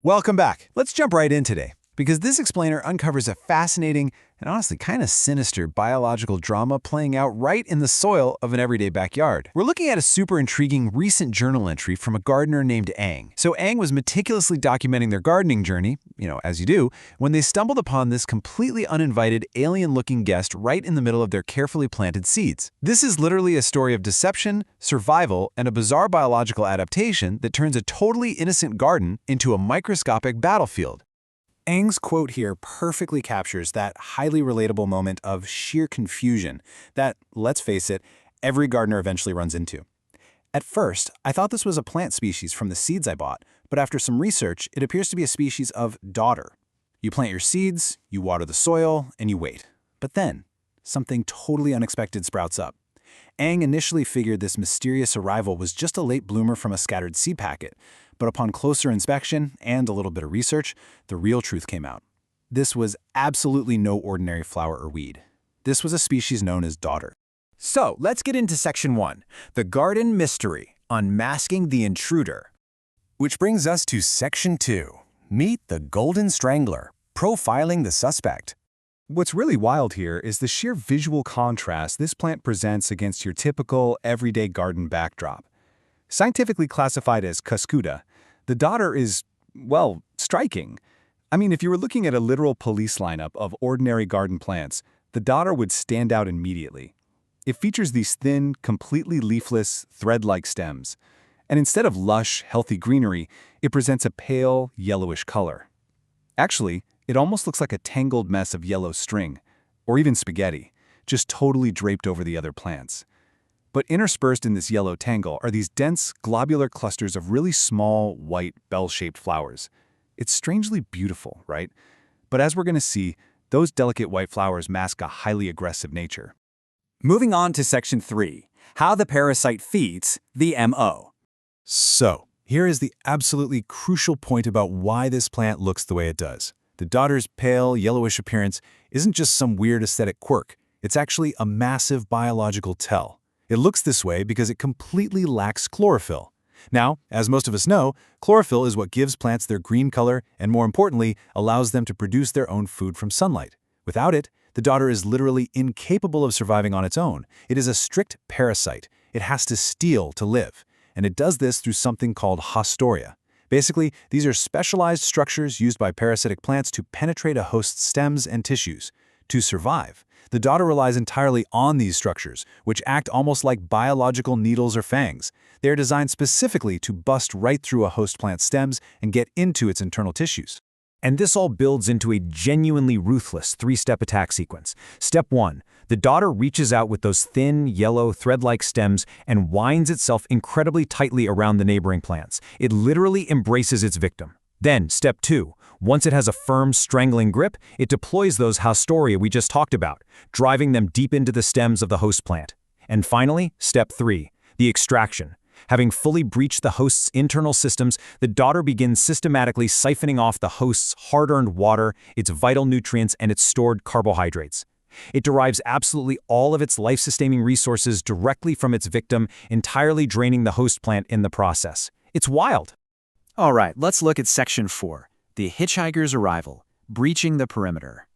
Welcome back. Let's jump right in today, because this explainer uncovers a fascinating and honestly kind of sinister biological drama playing out right in the soil of an everyday backyard. We're looking at a super intriguing recent journal entry from a gardener named Ang. So Ang was meticulously documenting their gardening journey, as you do, when they stumbled upon this completely uninvited, alien-looking guest right in the middle of their carefully planted seeds. This is literally a story of deception, survival, and a bizarre biological adaptation that turns a totally innocent garden into a microscopic battlefield. Ang's quote here perfectly captures that highly relatable moment of sheer confusion that, let's face it, every gardener eventually runs into. At first, I thought this was a plant species from the seeds I bought, but after some research, it appears to be a species of dodder. You plant your seeds, you water the soil, and you wait. But then, something totally unexpected sprouts up. Ang initially figured this mysterious arrival was just a late bloomer from a scattered seed packet, but upon closer inspection and a little bit of research, the real truth came out. This was absolutely no ordinary flower or weed. This was a species known as dodder. So, let's get into Section 1, the Garden Mystery, Unmasking the Intruder. Which brings us to Section 2, Meet the Golden Strangler, Profiling the Suspect. What's really wild here is the sheer visual contrast this plant presents against your typical, everyday garden backdrop. Scientifically classified as Cuscuta, the dodder is, well, striking. I mean, if you were looking at a literal police lineup of ordinary garden plants, the dodder would stand out immediately. It features these thin, completely leafless, thread-like stems. And instead of lush, healthy greenery, it presents a pale, yellowish color. Actually, it almost looks like a tangled mess of yellow string, or even spaghetti, just totally draped over the other plants. But interspersed in this yellow tangle are these dense, globular clusters of really small, white, bell-shaped flowers. It's strangely beautiful, right? But as we're going to see, those delicate white flowers mask a highly aggressive nature. Moving on to Section 3, How the Parasite Feeds the MO. So, here is the absolutely crucial point about why this plant looks the way it does. The dodder's pale, yellowish appearance isn't just some weird aesthetic quirk. It's actually a massive biological tell. It looks this way because it completely lacks chlorophyll. Now, as most of us know, chlorophyll is what gives plants their green color and, more importantly, allows them to produce their own food from sunlight. Without it, the dodder is literally incapable of surviving on its own. It is a strict parasite. It has to steal to live. And it does this through something called haustoria. Basically, these are specialized structures used by parasitic plants to penetrate a host's stems and tissues. To survive, the dodder relies entirely on these structures, which act almost like biological needles or fangs. They are designed specifically to bust right through a host plant's stems and get into its internal tissues. And this all builds into a genuinely ruthless three-step attack sequence. Step 1. The dodder reaches out with those thin, yellow, thread-like stems and winds itself incredibly tightly around the neighboring plants. It literally embraces its victim. Then, Step 2. Once it has a firm, strangling grip, it deploys those haustoria we just talked about, driving them deep into the stems of the host plant. And finally, Step 3. The extraction. Having fully breached the host's internal systems, the dodder begins systematically siphoning off the host's hard-earned water, its vital nutrients, and its stored carbohydrates. It derives absolutely all of its life-sustaining resources directly from its victim, entirely draining the host plant in the process. It's wild. All right, let's look at Section 4, the hitchhiker's arrival, breaching the perimeter.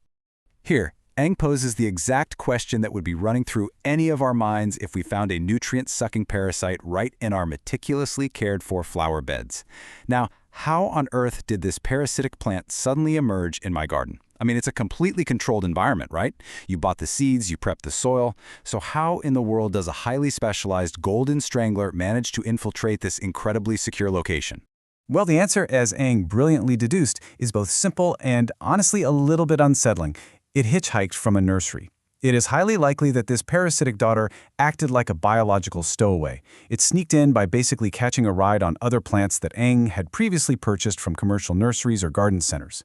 Here, Ang poses the exact question that would be running through any of our minds if we found a nutrient-sucking parasite right in our meticulously cared-for flower beds. Now, how on earth did this parasitic plant suddenly emerge in my garden? I mean, it's a completely controlled environment, right? You bought the seeds, you prepped the soil. So how in the world does a highly specialized golden strangler manage to infiltrate this incredibly secure location? Well, the answer, as Ang brilliantly deduced, is both simple and honestly a little bit unsettling. It hitchhiked from a nursery. It is highly likely that this parasitic dodder acted like a biological stowaway. It sneaked in by basically catching a ride on other plants that Ang had previously purchased from commercial nurseries or garden centers.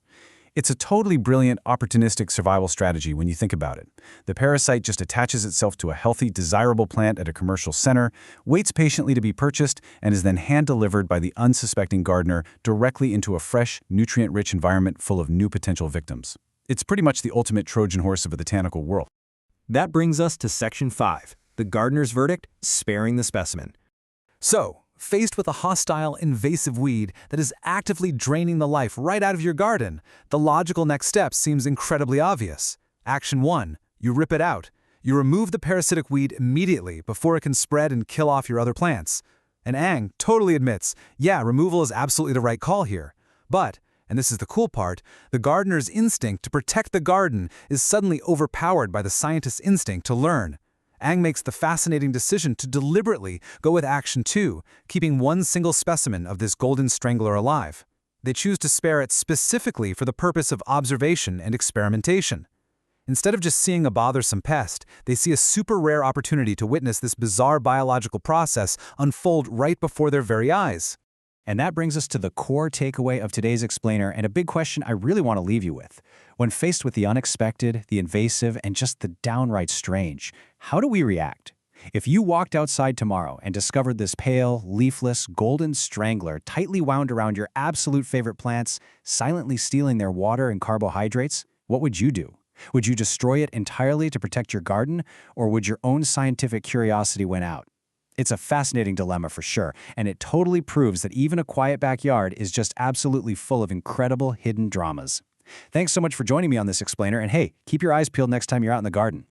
It's a totally brilliant, opportunistic survival strategy when you think about it. The parasite just attaches itself to a healthy, desirable plant at a commercial center, waits patiently to be purchased, and is then hand-delivered by the unsuspecting gardener directly into a fresh, nutrient-rich environment full of new potential victims. It's pretty much the ultimate Trojan horse of a botanical world. That brings us to Section 5, the gardener's verdict, sparing the specimen. So, Faced with a hostile, invasive weed that is actively draining the life right out of your garden, the logical next step seems incredibly obvious. Action 1. You rip it out. You remove the parasitic weed immediately before it can spread and kill off your other plants. And Ang totally admits, yeah, removal is absolutely the right call here. But, and this is the cool part, the gardener's instinct to protect the garden is suddenly overpowered by the scientist's instinct to learn. Ang makes the fascinating decision to deliberately go with action 2, keeping one single specimen of this golden strangler alive. They choose to spare it specifically for the purpose of observation and experimentation. Instead of just seeing a bothersome pest, they see a super rare opportunity to witness this bizarre biological process unfold right before their very eyes. And that brings us to the core takeaway of today's explainer and a big question I really want to leave you with. When faced with the unexpected, the invasive, and just the downright strange, how do we react? If you walked outside tomorrow and discovered this pale, leafless, golden strangler tightly wound around your absolute favorite plants, silently stealing their water and carbohydrates, what would you do? Would you destroy it entirely to protect your garden, or would your own scientific curiosity win out? It's a fascinating dilemma for sure, and it totally proves that even a quiet backyard is just absolutely full of incredible hidden dramas. Thanks so much for joining me on this explainer, and hey, keep your eyes peeled next time you're out in the garden.